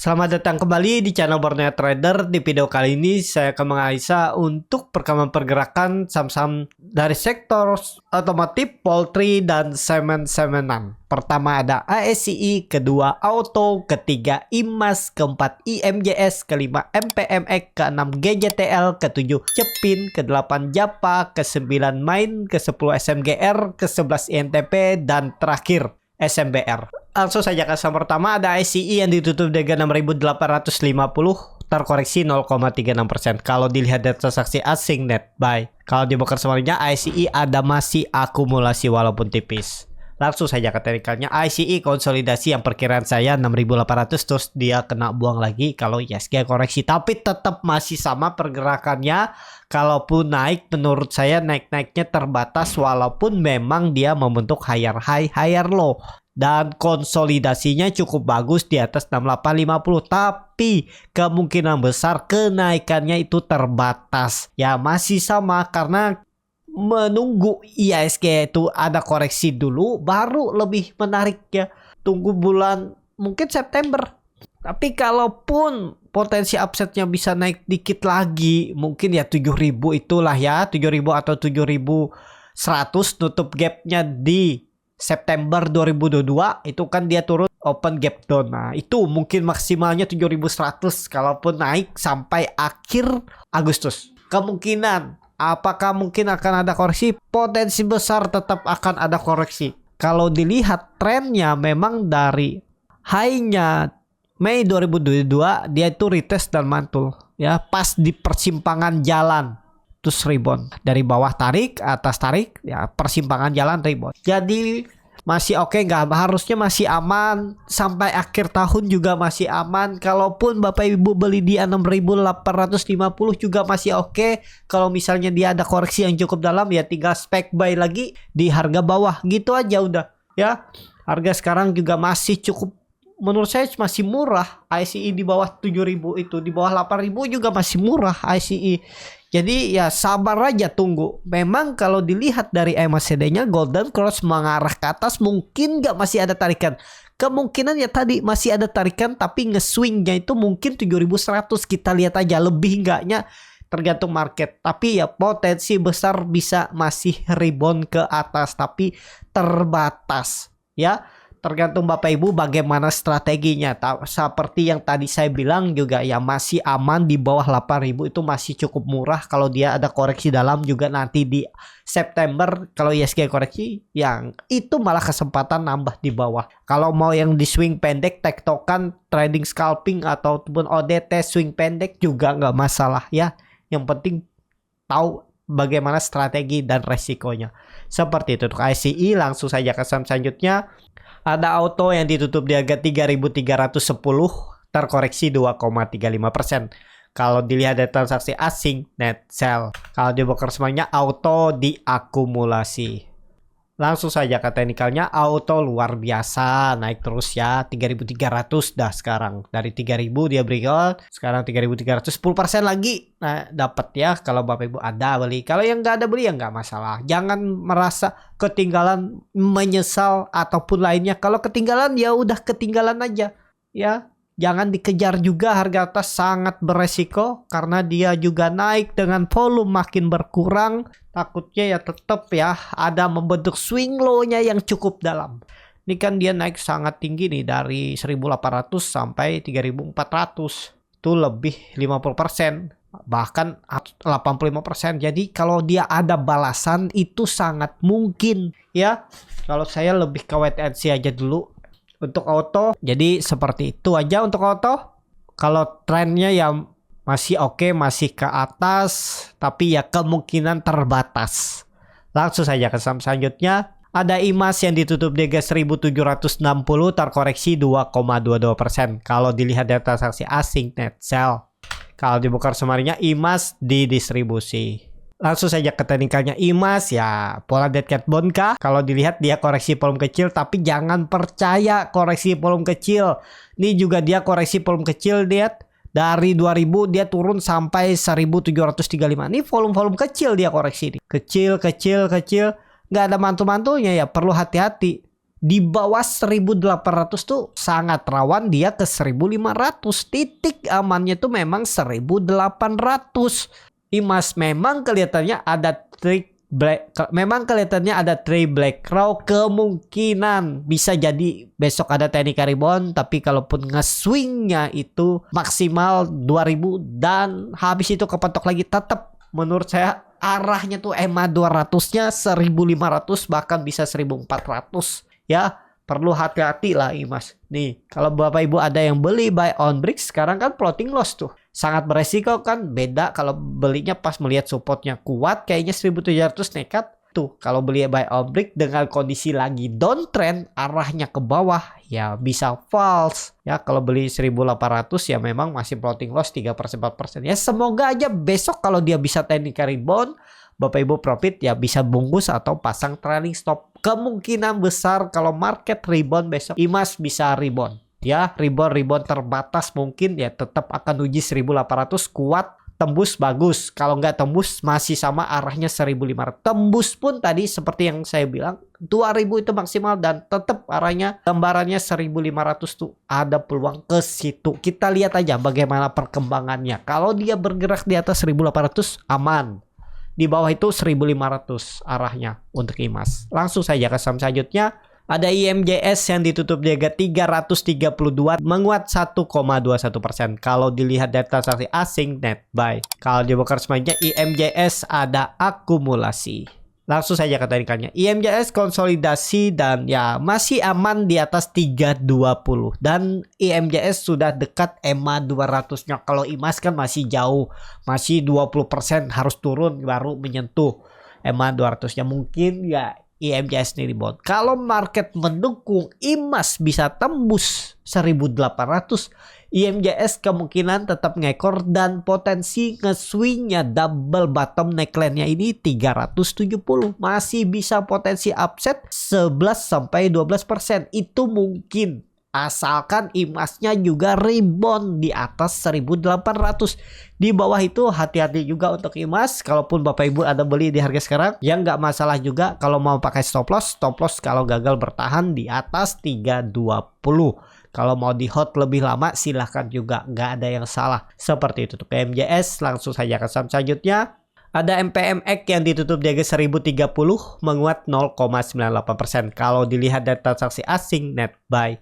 Selamat datang kembali di channel Borneo Trader. Di video kali ini saya akan menganalisa untuk perkembangan pergerakan saham-saham dari sektor otomotif, poultry, dan semen-semenan. Pertama ada ASCI, kedua Auto, ketiga IMAS, keempat IMJS, kelima MPMX, keenam GJTL, ketujuh Cepin, kedelapan Japa, kesembilan Main, ke-10 SMGR, ke-11 INTP, dan terakhir SMBR. Langsung saja ke saham pertama ada ICI yang ditutup dengan 6.850 terkoreksi 0,36%. Kalau dilihat dari transaksi asing net buy, kalau di broker semuanya ICI ada masih akumulasi walaupun tipis. Langsung saja ke teknikalnya, ICI konsolidasi yang perkiraan saya 6.800 terus dia kena buang lagi kalau ISG koreksi, tapi tetap masih sama pergerakannya. Kalaupun naik menurut saya naik-naiknya terbatas walaupun memang dia membentuk higher high higher low. Dan konsolidasinya cukup bagus di atas 6850, tapi kemungkinan besar kenaikannya itu terbatas. Ya masih sama karena menunggu IISG itu ada koreksi dulu baru lebih menarik ya. Tunggu bulan mungkin September. Tapi kalaupun potensi upsetnya bisa naik dikit lagi, mungkin ya 7.000 itulah ya, 7.000 atau 7.100 nutup gapnya di September 2022 itu kan dia turun open gap down. Nah, itu mungkin maksimalnya 7.100 kalaupun naik sampai akhir Agustus. Kemungkinan apakah mungkin akan ada koreksi? Potensi besar tetap akan ada koreksi. Kalau dilihat trennya memang dari high-nya Mei 2022 dia itu retest dan mantul ya pas di persimpangan jalan. Terus rebound dari bawah tarik, atas tarik, ya persimpangan jalan rebound. Jadi masih oke, nggak harusnya masih aman sampai akhir tahun juga masih aman. Kalaupun Bapak Ibu beli di 6.850 juga masih oke. Kalau misalnya dia ada koreksi yang cukup dalam ya tinggal spek buy lagi di harga bawah gitu aja udah ya. Harga sekarang juga masih cukup, menurut saya masih murah. ICI di bawah 7.000 itu, di bawah 8.000 juga masih murah ICI. Jadi ya sabar aja tunggu. Memang kalau dilihat dari MACD-nya Golden Cross mengarah ke atas, mungkin nggak masih ada tarikan. Kemungkinan ya tadi masih ada tarikan tapi nge-swingnya itu mungkin 7.100. Kita lihat aja lebih enggaknya tergantung market. Tapi ya potensi besar bisa masih rebound ke atas tapi terbatas ya. Tergantung Bapak Ibu bagaimana strateginya. Seperti yang tadi saya bilang juga ya masih aman di bawah 8.000 itu masih cukup murah. Kalau dia ada koreksi dalam juga nanti di September kalau ISG koreksi yang itu malah kesempatan nambah di bawah. Kalau mau yang di swing pendek tektokan trading scalping ataupun ODT swing pendek juga nggak masalah ya. Yang penting tahu bagaimana strategi dan resikonya. Seperti itu untuk ICI. Langsung saja ke saham selanjutnya. Ada Auto yang ditutup di harga 3.310 terkoreksi 2,35%. Kalau dilihat dari transaksi asing net sell. Kalau di broker semuanya Auto diakumulasi. Langsung saja ke teknikalnya, Auto luar biasa naik terus ya, 3.300 dah sekarang. Dari 3.000 dia breakout, sekarang 3.300, 10% lagi. Nah, dapat ya kalau Bapak Ibu ada beli. Kalau yang nggak ada beli ya nggak masalah. Jangan merasa ketinggalan, menyesal ataupun lainnya. Kalau ketinggalan ya udah ketinggalan aja ya. Jangan dikejar juga, harga atas sangat beresiko karena dia juga naik dengan volume makin berkurang. Takutnya ya tetap ya ada membentuk swing low-nya yang cukup dalam. Ini kan dia naik sangat tinggi nih dari 1.800 sampai 3.400. Itu lebih 50%, bahkan 85%. Jadi kalau dia ada balasan itu sangat mungkin ya. Kalau saya lebih ke wait and see aja dulu. Untuk Auto, jadi seperti itu aja untuk Auto. Kalau trennya ya masih oke, masih ke atas, tapi ya kemungkinan terbatas. Langsung saja ke saham selanjutnya. Ada IMAS yang ditutup di harga 1.760 terkoreksi 2,22%. Kalau dilihat dari transaksi asing net sell. Kalau di broker semuanya IMAS didistribusi. Langsung saja ke teknikalnya IMAS ya, pola dead cat bone kah? Kalau dilihat dia koreksi volume kecil, tapi jangan percaya koreksi volume kecil. Ini juga dia koreksi volume kecil, lihat dari 2000 dia turun sampai 1735. Ini volume kecil dia koreksi ini. Kecil, nggak ada mantul-mantulnya ya, perlu hati-hati. Di bawah 1800 tuh sangat rawan dia ke 1500. Titik amannya tuh memang 1800. Imas memang kelihatannya ada trade black crow, kemungkinan bisa jadi besok ada technical rebound, tapi kalaupun nge-swingnya itu maksimal 2000 dan habis itu kepentok lagi, tetap menurut saya arahnya tuh EMA 200-nya 1500 bahkan bisa 1400 ya. Perlu hati-hati lah Imas. Nih, kalau Bapak Ibu ada yang beli buy on break, sekarang kan floating loss tuh. Sangat beresiko kan, beda kalau belinya pas melihat supportnya kuat, kayaknya 1700 nekat. Tuh, kalau beli buy on break dengan kondisi lagi downtrend, arahnya ke bawah, ya bisa false. Ya, kalau beli 1800 ya memang masih floating loss 3%, 4%. Ya, semoga aja besok kalau dia bisa technical rebound, Bapak Ibu profit ya bisa bungkus atau pasang trailing stop. Kemungkinan besar kalau market rebound besok, Imas bisa rebound. Ya, rebound terbatas mungkin ya tetap akan uji 1800 kuat, tembus bagus. Kalau nggak tembus masih sama arahnya 1500. Tembus pun tadi seperti yang saya bilang 2000 itu maksimal dan tetap arahnya gambarannya 1500 tuh ada peluang ke situ. Kita lihat aja bagaimana perkembangannya. Kalau dia bergerak di atas 1800 aman. Di bawah itu 1500 arahnya untuk Imas. Langsung saja ke saham selanjutnya. Ada IMJS yang ditutup di harga 332 menguat 1,21%. Kalau dilihat data transaksi asing net buy. Kalau di broker selanjutnya IMJS ada akumulasi. Langsung saja ke tarikannya. IMJS konsolidasi dan ya masih aman di atas 320 dan IMJS sudah dekat EMA 200-nya. Kalau Imas kan masih jauh, masih 20% harus turun baru menyentuh EMA 200-nya. Mungkin ya IMJS ini rebound. Kalau market mendukung Imas bisa tembus 1800, IMJS kemungkinan tetap ngekor dan potensi nge-swingnya double bottom neckline-nya ini 370. Masih bisa potensi upset 11-12%. Itu mungkin asalkan Imasnya juga rebound di atas 1800. Di bawah itu hati-hati juga untuk Imas. Kalaupun Bapak Ibu ada beli di harga sekarang, ya nggak masalah juga kalau mau pakai stop loss kalau gagal bertahan di atas 320. Kalau mau di hold lebih lama silahkan juga, nggak ada yang salah. Seperti itu untuk IMJS. Langsung saja ke saham selanjutnya. Ada MPMX yang ditutup di harga 1030 menguat 0,98%. Kalau dilihat dari transaksi asing net buy.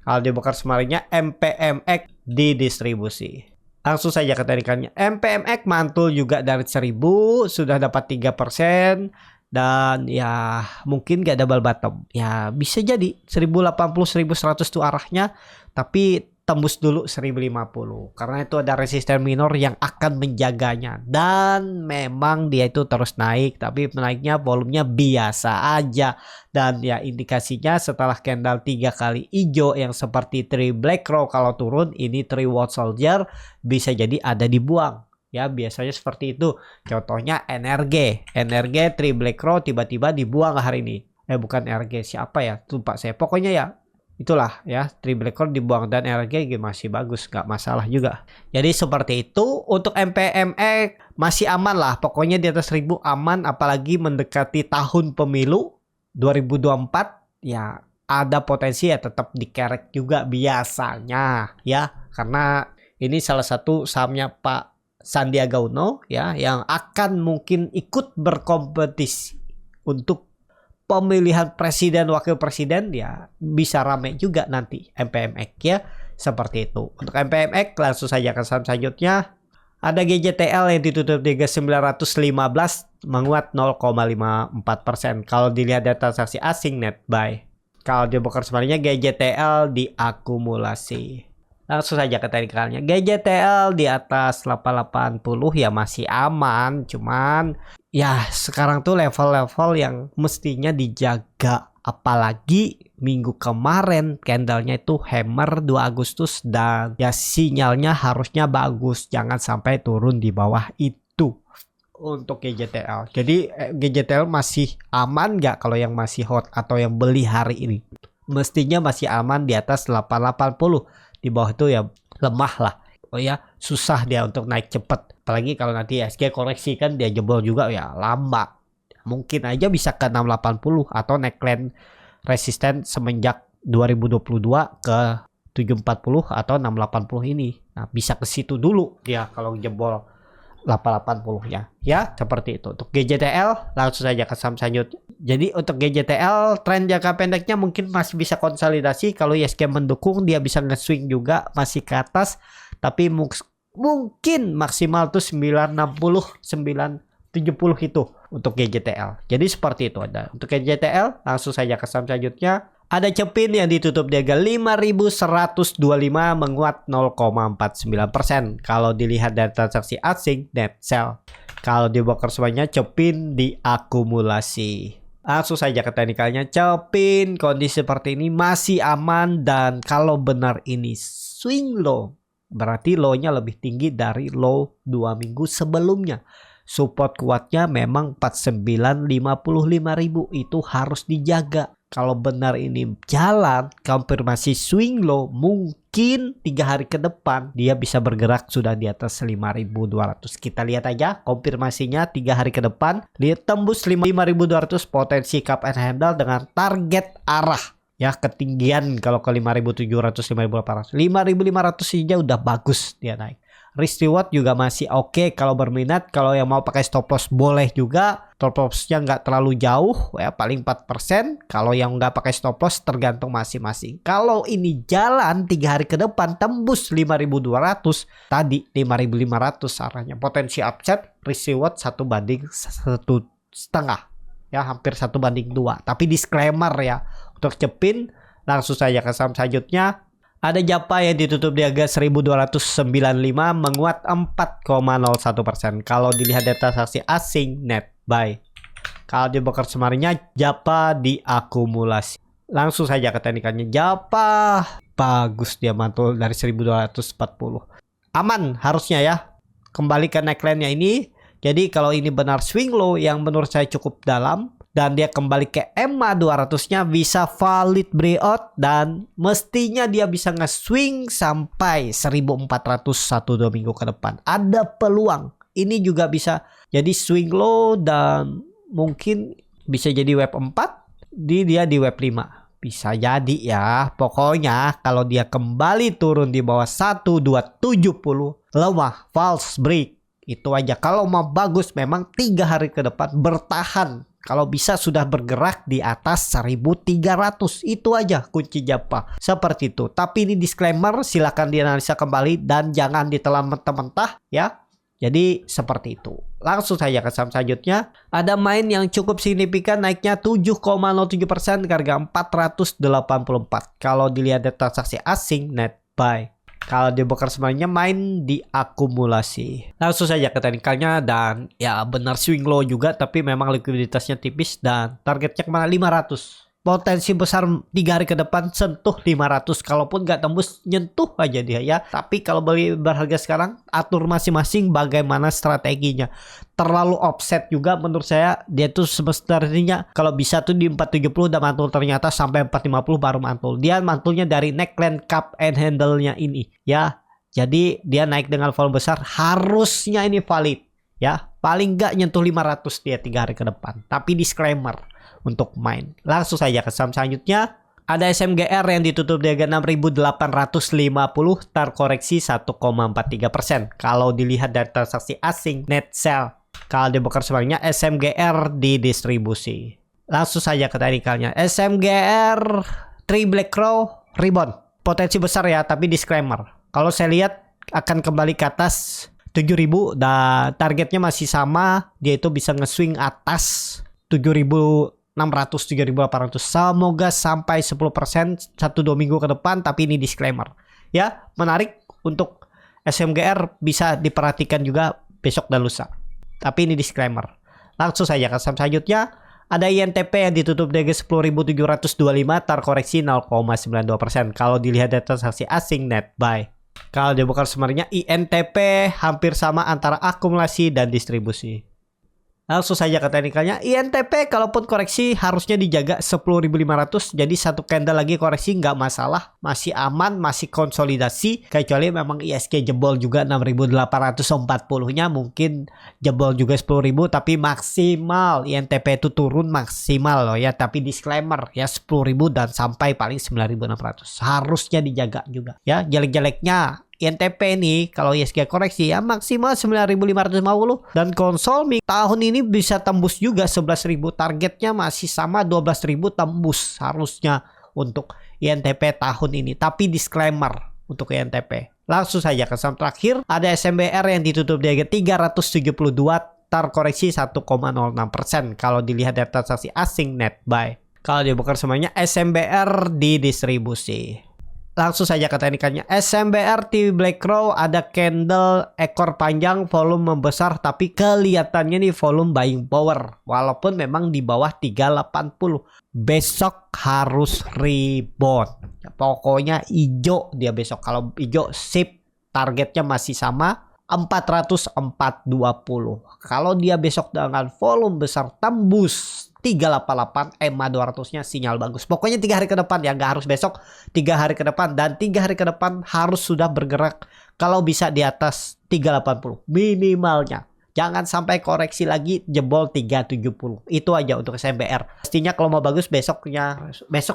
Kalau di broker semarangnya MPMX didistribusi. Langsung saja ke tarikannya. MPMX mantul juga dari 1000, sudah dapat 3%. Dan ya mungkin gak double bottom. Ya bisa jadi 1080-1100 tuh arahnya. Tapi tembus dulu 1050. Karena itu ada resisten minor yang akan menjaganya. Dan memang dia itu terus naik. Tapi naiknya volumenya biasa aja. Dan ya indikasinya setelah candle 3 kali hijau yang seperti tree black crow, kalau turun ini tree white soldier bisa jadi ada dibuang. Ya biasanya seperti itu. Contohnya NRG tree black crow tiba-tiba dibuang hari ini. Bukan NRG, siapa ya? Lupa saya. Pokoknya ya itulah ya, tree black crow dibuang dan NRG masih bagus, nggak masalah juga. Jadi seperti itu. Untuk MPMX masih aman lah. Pokoknya di atas 1000 aman, apalagi mendekati tahun pemilu 2024 ya ada potensi ya tetap dikerek juga biasanya ya. Karena ini salah satu sahamnya Pak Sandiaga Uno ya yang akan mungkin ikut berkompetisi untuk pemilihan presiden wakil presiden, ya bisa rame juga nanti MPMX ya, seperti itu. Untuk MPMX langsung saja ke saham selanjutnya. Ada GJTL yang ditutup di 915 menguat 0,54%. Kalau dilihat data transaksi asing net buy. Kalau di broker sebenarnya GJTL diakumulasi. Langsung saja ke tarikannya. GJTL di atas 880 ya masih aman. Cuman ya sekarang tuh level-level yang mestinya dijaga. Apalagi minggu kemarin candlenya itu hammer 2 Agustus. Dan ya sinyalnya harusnya bagus. Jangan sampai turun di bawah itu. Untuk GJTL. Jadi GJTL masih aman nggak kalau yang masih hot atau yang beli hari ini? Mestinya masih aman di atas 880. Di bawah itu ya lemah lah. Oh ya, susah dia untuk naik cepat. Apalagi kalau nanti SG koreksi kan dia jebol juga ya lama. Mungkin aja bisa ke 680 atau neckline resisten semenjak 2022 ke 740 atau 680 ini. Nah, bisa ke situ dulu dia kalau jebol 880 ya. Ya, seperti itu. Untuk GJTL langsung saja ke saham selanjutnya. Jadi untuk GJTL tren jangka pendeknya mungkin masih bisa konsolidasi. Kalau ISG mendukung dia bisa nge-swing juga masih ke atas, tapi mungkin maksimal tuh 960, 970 itu untuk GJTL. Jadi seperti itu ada. Untuk GJTL langsung saja ke saham selanjutnya. Ada Cepin yang ditutup di harga 5.125 menguat 0,49%. Kalau dilihat dari transaksi asing net sell. Kalau di broker semuanya Cepin diakumulasi. Langsung saja ke teknikalnya. Cepin kondisi seperti ini masih aman, dan kalau benar ini swing low, berarti low-nya lebih tinggi dari low 2 minggu sebelumnya. Support kuatnya memang 49.55.000, itu harus dijaga. Kalau benar ini jalan konfirmasi swing low, mungkin 3 hari ke depan dia bisa bergerak sudah di atas 5.200. Kita lihat aja konfirmasinya 3 hari ke depan. Lihat tembus 5.200, potensi cup and handle dengan target arah ya ketinggian. Kalau ke 5.700, 5.800, 5.500 saja udah bagus dia naik. Risk reward juga masih oke kalau berminat. Kalau yang mau pakai stop loss boleh juga. Stop lossnya nggak terlalu jauh ya, paling 4%. Kalau yang nggak pakai stop loss tergantung masing-masing. Kalau ini jalan 3 hari ke depan tembus 5.200, tadi 5.500 arahnya. Potensi upside, risk reward 1/1,5 ya, hampir 1/2. Tapi disclaimer ya, untuk Cepin langsung saja ke saham selanjutnya. Ada Japa yang ditutup di harga 1.295 menguat 4,01%. Kalau dilihat data transaksi asing net buy. Kalau di broker semarinya Japa diakumulasi. Langsung saja ke teknikalnya. Japa bagus dia mantul dari 1.240. Aman harusnya ya. Kembali ke neckline-nya ini. Jadi kalau ini benar swing low yang menurut saya cukup dalam, dan dia kembali ke EMA 200-nya bisa valid breakout, dan mestinya dia bisa nge-swing sampai 1.400 1-2 minggu ke depan. Ada peluang. Ini juga bisa jadi swing low dan mungkin bisa jadi wave 4, dia di wave 5. Bisa jadi ya. Pokoknya kalau dia kembali turun di bawah 1.270 lemah, false break. Itu aja. Kalau mau bagus memang 3 hari ke depan bertahan. Kalau bisa sudah bergerak di atas 1.300. Itu aja kunci Japa. Seperti itu. Tapi ini disclaimer, silahkan dianalisa kembali dan jangan ditelan mentah-mentah ya. Jadi seperti itu. Langsung saja ke saham selanjutnya. Ada main yang cukup signifikan naiknya 7,07% ke harga 484. Kalau dilihat dari transaksi asing net buy. Kalau di broker sebenarnya main diakumulasi. Langsung saja ke teknikalnya, dan ya benar swing low juga, tapi memang likuiditasnya tipis dan targetnya kemana 500. Potensi besar 3 hari ke depan sentuh 500. Kalaupun nggak tembus nyentuh aja dia ya. Tapi kalau beli berharga sekarang atur masing-masing bagaimana strateginya. Terlalu offset juga menurut saya. Dia tuh semestinya kalau bisa tuh di 470 udah mantul, ternyata sampai 450 baru mantul. Dia mantulnya dari neckline cup and handle-nya ini ya. Jadi dia naik dengan volume besar, harusnya ini valid ya. Paling nggak nyentuh 500 dia 3 hari ke depan. Tapi disclaimer untuk main. Langsung saja ke saham selanjutnya. Ada SMGR yang ditutup di harga 6.850, terkoreksi 1,43%. Kalau dilihat dari transaksi asing net sell. Kalau di broker sebenarnya SMGR didistribusi. Langsung saja ke teknikalnya. SMGR 3 Black Crow rebound. Potensi besar ya, tapi disclaimer. Kalau saya lihat akan kembali ke atas 7.000 dan targetnya masih sama. Dia itu bisa nge-swing atas 7.600, 7.800. Semoga sampai 10% 1-2 minggu ke depan, tapi ini disclaimer ya. Menarik untuk SMGR, bisa diperhatikan juga besok dan lusa, tapi ini disclaimer. Langsung saja ke saham selanjutnya. Ada INTP yang ditutup di 10.725, terkoreksi 0,92%. Kalau dilihat dari transaksi asing net buy. Kalau di broker sebenarnya INTP hampir sama antara akumulasi dan distribusi. Langsung saja ke teknikalnya, INTP kalaupun koreksi harusnya dijaga 10.500, jadi satu candle lagi koreksi nggak masalah, masih aman, masih konsolidasi, kecuali memang ISG jebol juga 6.840-nya mungkin jebol juga 10.000, tapi maksimal INTP itu turun maksimal loh ya, tapi disclaimer ya 10.000 dan sampai paling 9.600 harusnya dijaga juga ya. Jelek-jeleknya INTP ini kalau ISG koreksi ya maksimal 9.550, dan Consol tahun ini bisa tembus juga 11.000, targetnya masih sama 12.000 tembus harusnya untuk INTP tahun ini, tapi disclaimer untuk INTP. Langsung saja ke saham terakhir, ada SMBR yang ditutup di harga 372, terkoreksi 1,06% kalau dilihat dari transaksi asing net buy. Kalau dibuka semuanya SMBR di distribusi. Langsung saja ke teknikannya, SMBR TV Black Crow ada candle ekor panjang, volume membesar, tapi kelihatannya nih volume buying power walaupun memang di bawah 380. Besok harus rebound ya, pokoknya hijau dia besok. Kalau hijau sip, targetnya masih sama 400-420. Kalau dia besok dengan volume besar tembus 388, EMA 200-nya sinyal bagus. Pokoknya 3 hari ke depan ya, nggak harus besok, 3 hari ke depan, dan 3 hari ke depan harus sudah bergerak kalau bisa di atas 380 minimalnya. Jangan sampai koreksi lagi jebol 370. Itu aja untuk SMBR. Pastinya kalau mau bagus besok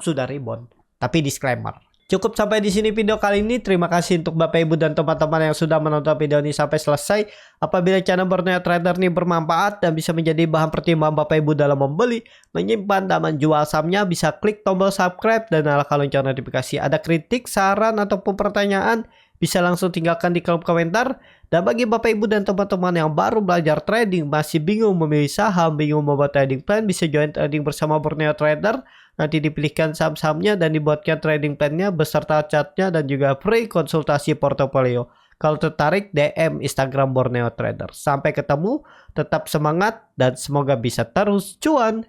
sudah rebound. Tapi disclaimer. Cukup sampai di sini video kali ini. Terima kasih untuk Bapak Ibu dan teman-teman yang sudah menonton video ini sampai selesai. Apabila channel Borneo Trader ini bermanfaat dan bisa menjadi bahan pertimbangan Bapak Ibu dalam membeli, menyimpan, dan menjual sahamnya, bisa klik tombol subscribe dan nyalakan lonceng notifikasi. Ada kritik, saran, ataupun pertanyaan, bisa langsung tinggalkan di kolom komentar. Dan bagi Bapak Ibu dan teman-teman yang baru belajar trading, masih bingung memilih saham, bingung membuat trading plan, bisa join trading bersama Borneo Trader. Nanti dipilihkan saham-sahamnya dan dibuatkan trading plan-nya beserta chartnya dan juga free konsultasi portofolio. Kalau tertarik, DM Instagram Borneo Trader. Sampai ketemu, tetap semangat dan semoga bisa terus cuan.